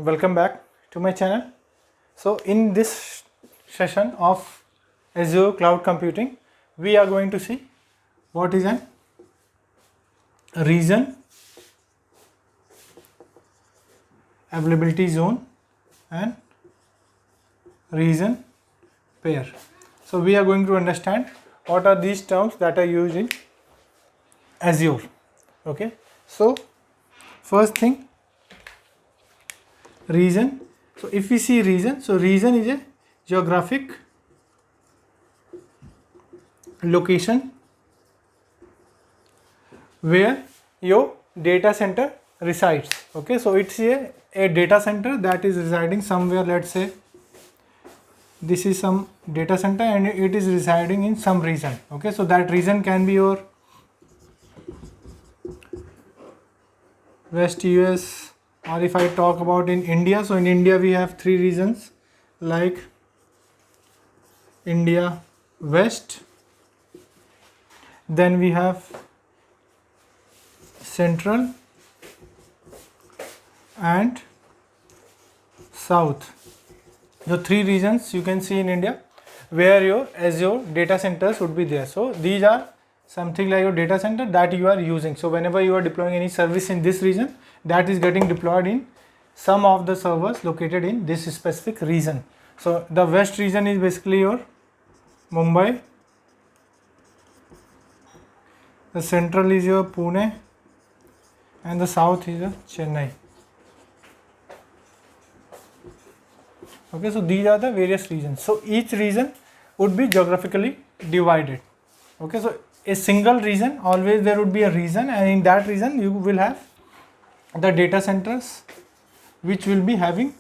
welcome back to my channel. So in this session of Azure Cloud Computing, we are going to see what is a region, availability zone and region pair. So we are going to understand what are these terms that are used in Azure. Okay, so first thing, region. So if we see region, so region is a geographic location where your data center resides. Okay, so it's a data center that is residing somewhere. Let's say this is some data center and it is residing in some region. Okay, so that region can be your West US, or if I talk about in India, so in India we have three regions like India West, then we have Central and South. The three regions you can see in India where your Azure data centers would be there. So these are something like your data center that you are using. So whenever you are deploying any service in this region, that is getting deployed in some of the servers located in this specific region. So the west region is basically your Mumbai, the central is your Pune, and the south is your Chennai. Okay, so these are the various regions. So each region would be geographically divided. Okay, so a single region, always there would be a region, and in that region you will have the data centers which will be having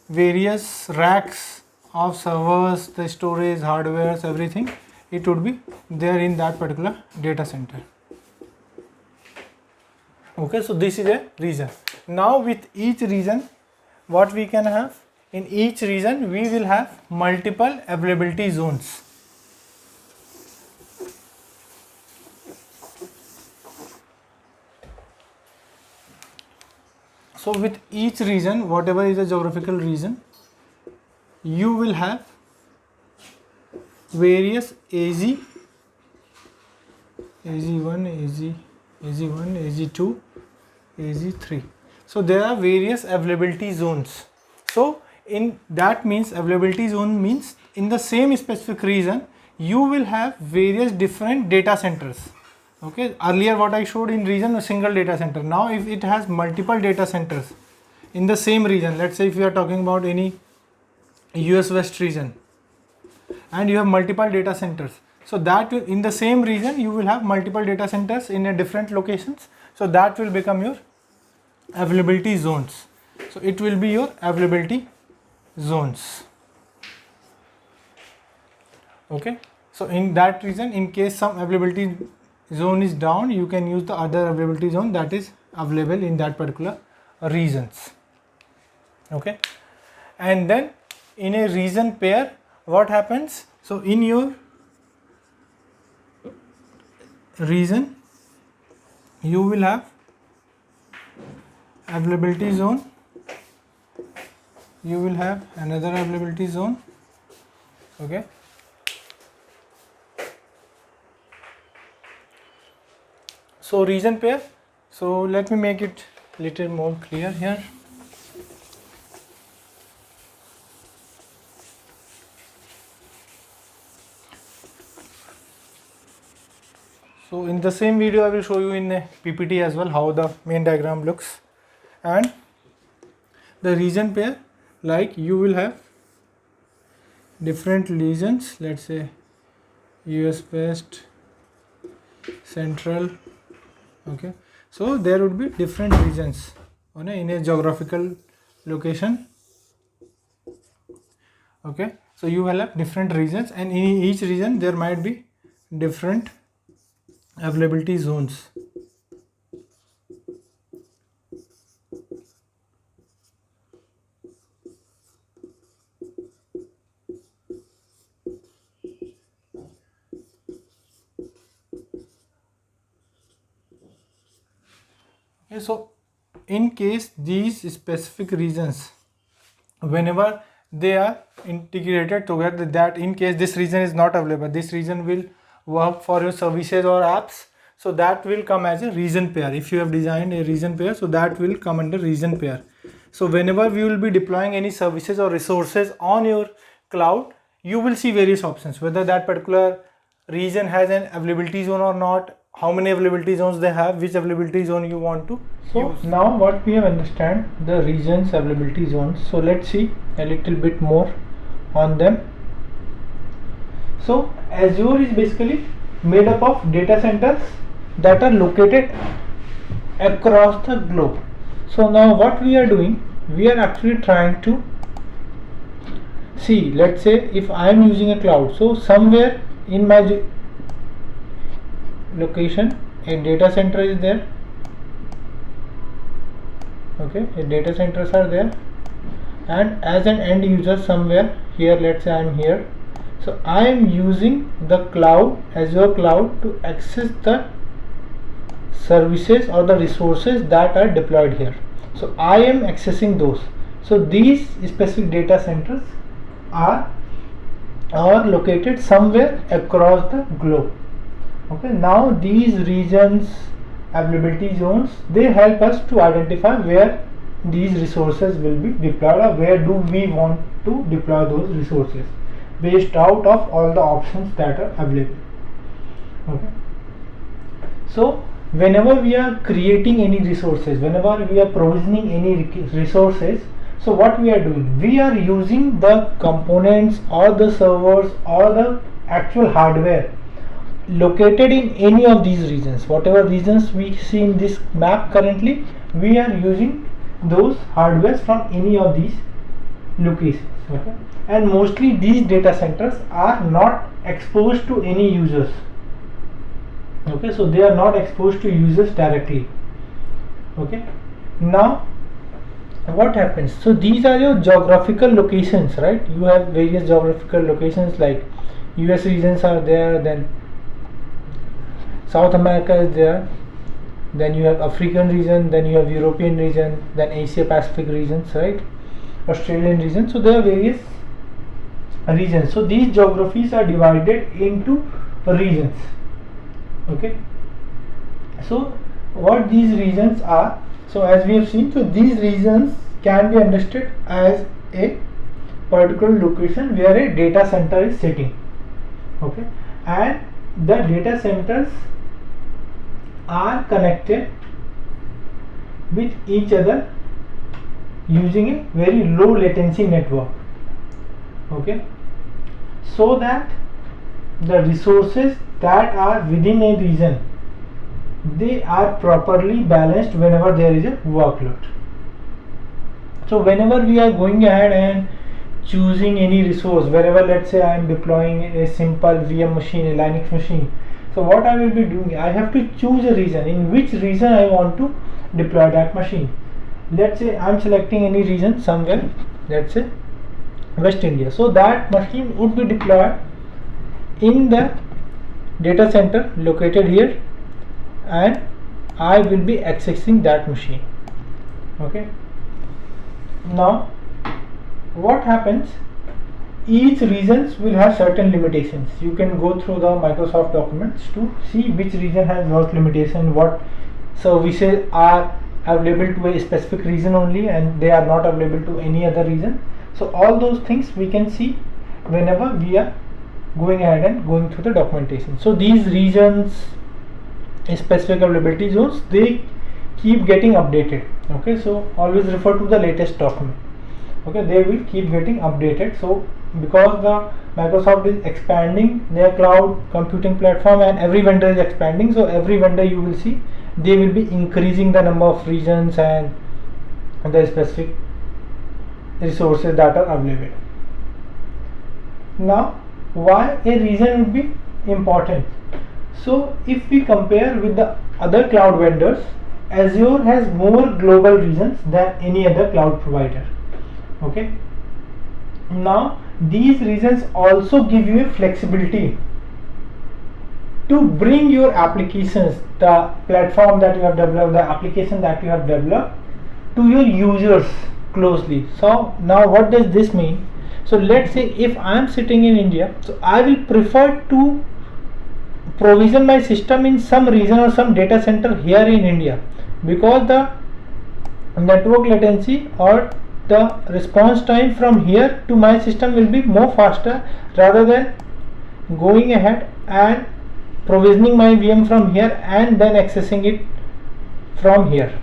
various racks of servers, the storage, hardware, everything. It would be there in that particular data center. Okay, so this is a region. Now with each region, what we can have, in each region we will have multiple availability zones. So with each region, whatever is a geographical region, you will have various AZ1, AZ1, AZ2, AZ3. So there are various availability zones. So in that means availability zone means in the same specific region you will have various different data centers. Okay, earlier what I showed in region, a single data center. Now if it has multiple data centers in the same region, let's say if you are talking about any US West region and you have multiple data centers, so that will, in the same region you will have multiple data centers in a different locations, so that will become your availability zones. So it will be your availability zones. Okay, so in that region, in case some availability zone is down, you can use the other availability zone that is available in that particular regions. Okay, and then in a region pair, what happens? So in your region you will have availability zone, you will have another availability zone. Okay, so region pair, so let me make it little more clear here. So in the same video I will show you in a PPT as well how the main diagram looks. And the region pair, like you will have different regions, let's say US West, Central. Okay, so there would be different regions in a geographical location. Okay, so you will have different regions, and in each region there might be different availability zones. Okay, so in case these specific regions, whenever they are integrated together, that in case this region is not available, this region will work for your services or apps, so that will come as a region pair. If you have designed a region pair, so that will come under region pair. So whenever we will be deploying any services or resources on your cloud, you will see various options, whether that particular region has an availability zone or not, how many availability zones they have, which availability zone you want to use. Now what we have understand the regions availability zones, so let's see a little bit more on them. So Azure is basically made up of data centers that are located across the globe. So now what we are doing, we are actually trying to see, let's say if I am using a cloud, so somewhere in my location a data center is there, okay, a data centers are there, and as an end user somewhere here, let's say I am here, so I am using the cloud, Azure cloud, to access the services or the resources that are deployed here. So I am accessing those. So these specific data centers are located somewhere across the globe. Okay, now these regions availability zones, they help us to identify where these resources will be deployed, or where do we want to deploy those resources based out of all the options that are available. Okay, so whenever we are creating any resources, whenever we are provisioning any resources, so what we are doing, we are using the components or the servers or the actual hardware located in any of these regions. Whatever regions we see in this map currently, we are using those hardwares from any of these locations. Okay, and mostly these data centers are not exposed to any users. Okay, so they are not exposed to users directly. Okay, now what happens, so these are your geographical locations, right? You have various geographical locations, like US regions are there, then South America is there, then you have African region, then you have European region, then Asia Pacific regions, right? Australian region. So there are various regions. So these geographies are divided into regions. Okay, so what these regions are, so as we have seen, so these regions can be understood as a particular location where a data center is sitting. Okay, and the data centers are connected with each other using a very low latency network. Okay, so that the resources that are within a region, they are properly balanced whenever there is a workload. So whenever we are going ahead and choosing any resource, wherever let's say I am deploying a simple VM machine, a Linux machine, so what I will be doing, I have to choose a region, in which region I want to deploy that machine. Let's say I am selecting any region somewhere, let's say West India, so that machine would be deployed in the data center located here, and I will be accessing that machine. Okay, now what happens, each regions will have certain limitations. You can go through the Microsoft documents to see which region has what limitation, what services are available to a specific region only and they are not available to any other region. So all those things we can see whenever we are going ahead and going through the documentation. So these regions, specific availability zones, they keep getting updated. Okay, so always refer to the latest document. Okay, they will keep getting updated. So because the Microsoft is expanding their cloud computing platform and every vendor is expanding, so every vendor you will see they will be increasing the number of regions and the specific resources that are available. Now why a region would be important? So if we compare with the other cloud vendors, Azure has more global regions than any other cloud provider. Okay, now these regions also give you a flexibility to bring your applications, the platform that you have developed, the application that you have developed, to your users closely. So now what does this mean? So let's say if I am sitting in India, so I will prefer to provision my system in some region or some data center here in India, because the network latency or the response time from here to my system will be more faster, rather than going ahead and provisioning my VM from here and then accessing it from here,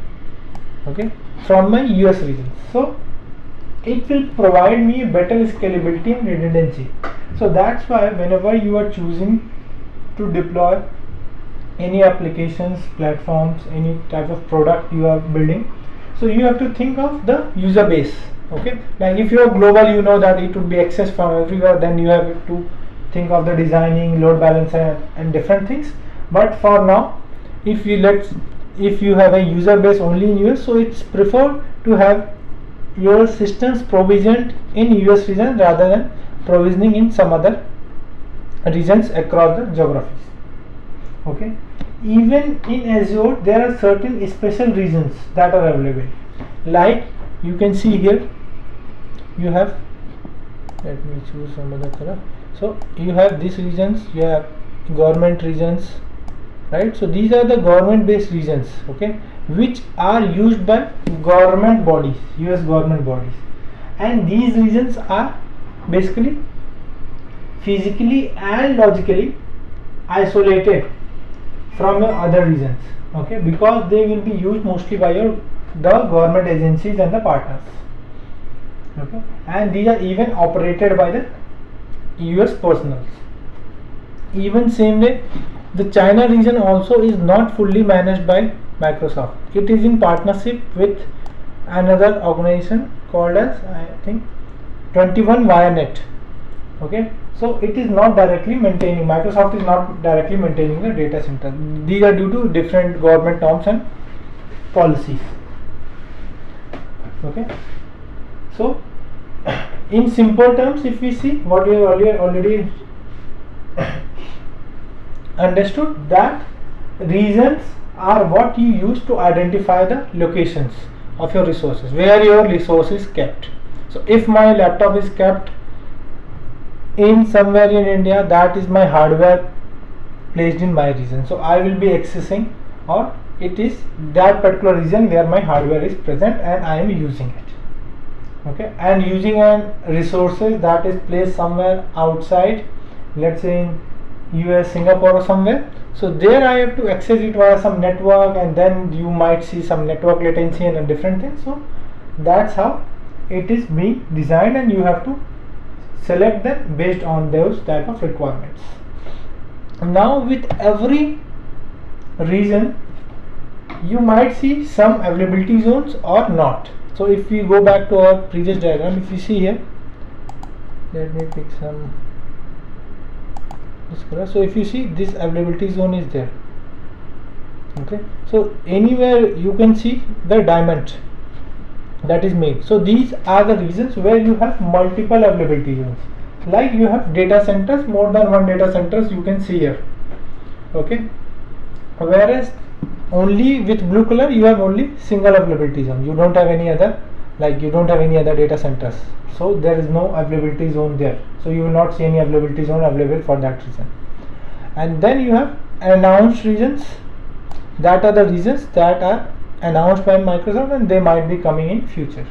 okay, from my US region. So it will provide me better scalability and redundancy. So that's why whenever you are choosing to deploy any applications, platforms, any type of product you are building, so you have to think of the user base, okay. Like if you are global, you know that it would be accessed from everywhere, then you have to think of the designing, load balancer and different things. But for now, if you have a user base only in US, so it's preferred to have your systems provisioned in US region rather than provisioning in some other regions across the geographies, okay. Even in Azure there are certain special regions that are available, like you can see here you have, let me choose some other color. So you have these regions, you have government regions, right? So these are the government based regions, okay, which are used by government bodies, US government bodies, and these regions are basically physically and logically isolated from your other regions, okay, because they will be used mostly by the government agencies and the partners, okay, and these are even operated by the US personals. Even same way, the China region also is not fully managed by Microsoft. It is in partnership with another organization called as, I think, 21 Wirenet, okay. So it is not directly maintaining, Microsoft is not directly maintaining the data center. These are due to different government norms and policies, okay. So in simple terms, if we see what we have already understood, that regions are what you use to identify the locations of your resources, where your resource is kept. So if my laptop is kept in somewhere in India, that is my hardware placed in my region, so I will be accessing, or it is that particular region where my hardware is present and I am using it, okay. And using an resources that is placed somewhere outside, let's say in US, Singapore or somewhere, so there I have to access it via some network, and then you might see some network latency and different things. So that's how it is being designed, and you have to select them based on those type of requirements. Now with every region you might see some availability zones or not. So if we go back to our previous diagram, if you see here, let me pick some this color. So if you see, this availability zone is there, okay. So anywhere you can see the diamond that is made. So these are the regions where you have multiple availability zones, like you have data centers, more than one data centers you can see here, okay. Whereas only with blue color you have only single availability zone, you don't have any other, like you don't have any other data centers, so there is no availability zone there, so you will not see any availability zone available for that region. And then you have announced regions, that are the regions that are announced by Microsoft and they might be coming in future.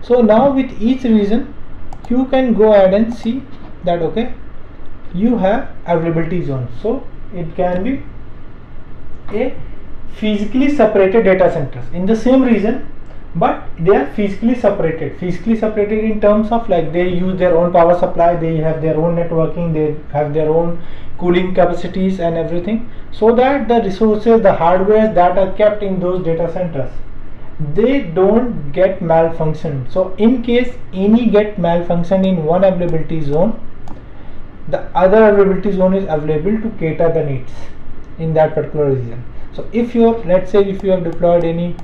So now with each region you can go ahead and see that, okay, you have availability zones. So it can be a physically separated data centers in the same region, but they are physically separated in terms of, like, they use their own power supply, they have their own networking, they have their own cooling capacities and everything, so that the resources, the hardware that are kept in those data centers, they don't get malfunction. So in case any get malfunction in one availability zone, the other availability zone is available to cater the needs in that particular region. So if you, let's say if you have deployed any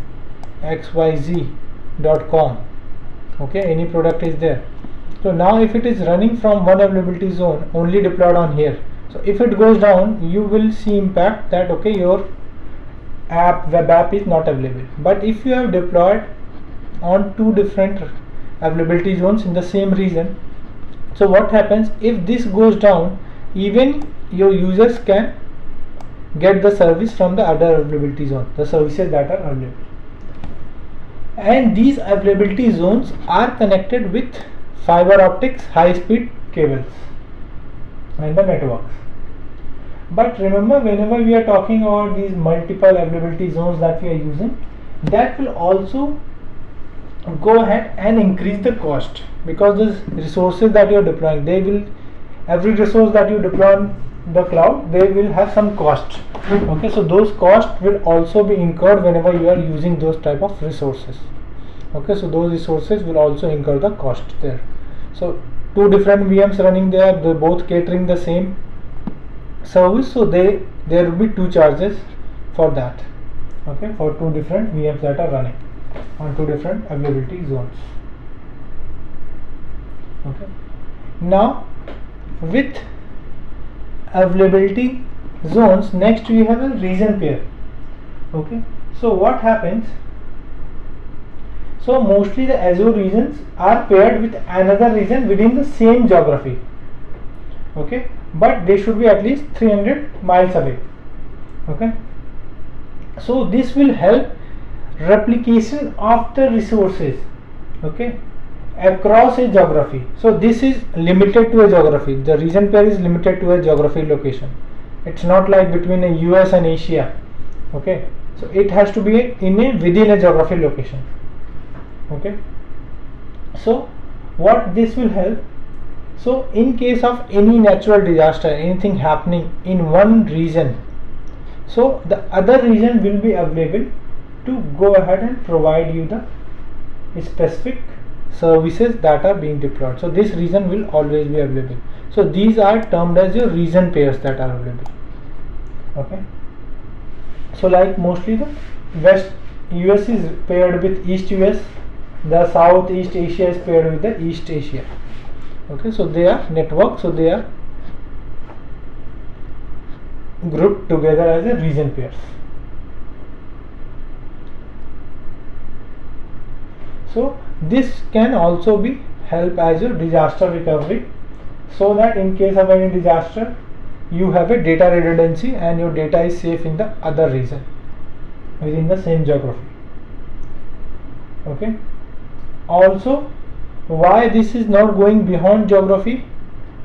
xyz.com, okay, any product is there, so now if it is running from one availability zone only deployed on here, so if it goes down, you will see impact that, okay, your web app is not available. But if you have deployed on two different availability zones in the same region, so what happens if this goes down, even your users can get the service from the other availability zone, the services that are available. And these availability zones are connected with fiber optics high speed cables and the networks. But remember, whenever we are talking about these multiple availability zones that we are using, that will also go ahead and increase the cost, because the resources that you are deploying, every resource that you deploy on the cloud, they will have some cost. Okay, so those costs will also be incurred whenever you are using those type of resources. Okay, so those resources will also incur the cost there. So two different VMs running there, they both catering the same service, so there will be two charges for that. Okay, for two different VMs that are running on two different availability zones. Okay, now with availability zones, next we have a region pair. Okay, so what happens, so mostly the Azure regions are paired with another region within the same geography. Okay, but they should be at least 300 miles away. Okay, so this will help replication of the resources, okay, across a geography. So this is limited to a geography. The region pair is limited to a geography location. It's not like between a US and Asia. Okay, so it has to be within a geography location. Okay, so what this will help, so in case of any natural disaster, anything happening in one region, so the other region will be available to go ahead and provide you the specific services that are being deployed. So this region will always be available. So these are termed as your region pairs that are available. Okay, so like mostly the West US is paired with East US, the Southeast Asia is paired with the East Asia. Okay, so they are networked, so they are grouped together as a region pairs. So this can also be help as your disaster recovery, so that in case of any disaster you have a data redundancy and your data is safe in the other region within the same geography. Okay, also why this is not going beyond geography,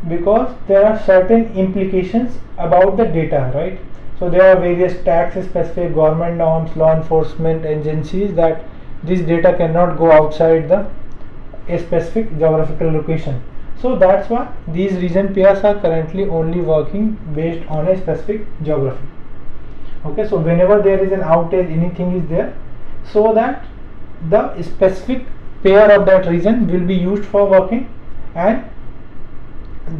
because there are certain implications about the data, right? So there are various tax specific government norms, law enforcement agencies, that this data cannot go outside a specific geographical location. So that's why these region pairs are currently only working based on a specific geography. Okay, so whenever there is an outage, anything is there, so that the specific pair of that region will be used for working, and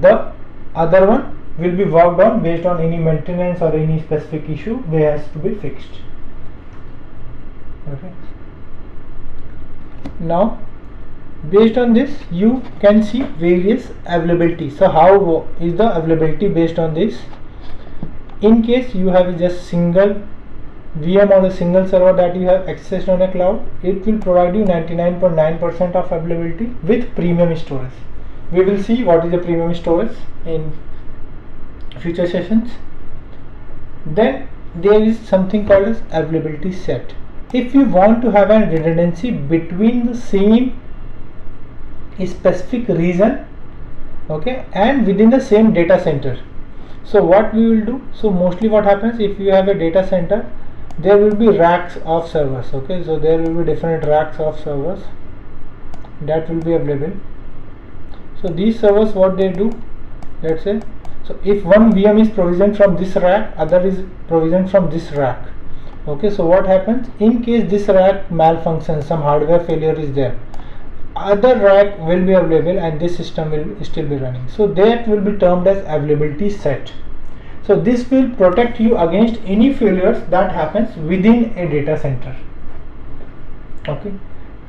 the other one will be worked on based on any maintenance or any specific issue they has to be fixed. Okay, now based on this you can see various availability. So how is the availability based on this? In case you have just single VM or a single server that you have accessed on a cloud, it will provide you 99.9% of availability with premium storage. We will see what is the premium storage in future sessions. Then there is something called as availability set. If you want to have a redundancy between the same specific region, okay, and within the same data center, so what we will do, so mostly what happens, if you have a data center, there will be racks of servers. Okay, so there will be different racks of servers that will be available. So these servers, what they do, let's say, so if one VM is provisioned from this rack, other is provisioned from this rack. Okay, so what happens, in case this rack malfunctions, some hardware failure is there, other rack will be available and this system will still be running. So that will be termed as availability set. So this will protect you against any failures that happens within a data center. Okay,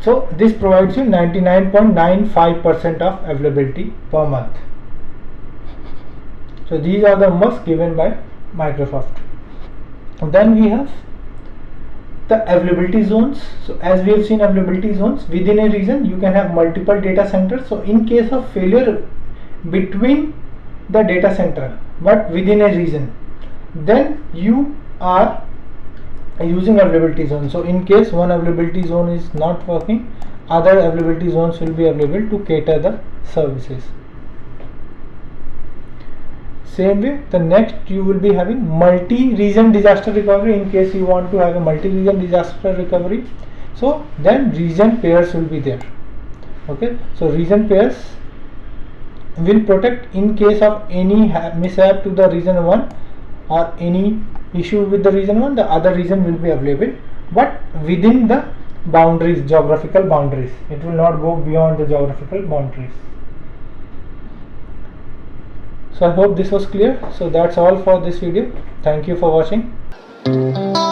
so this provides you 99.95% of availability per month. So these are the must given by Microsoft. Then we have the availability zones. So as we have seen availability zones, within a region you can have multiple data centers. So in case of failure between the data center but within a region, then you are using availability zone. So in case one availability zone is not working, other availability zones will be available to cater the services. Same way, the next you will be having multi-region disaster recovery. In case you want to have a multi-region disaster recovery, so then region pairs will be there. Okay, so region pairs will protect in case of any mishap to the region 1 or any issue with the region 1, the other region will be available, but within the boundaries, geographical boundaries. It will not go beyond the geographical boundaries. So I hope this was clear. So that's all for this video. Thank you for watching.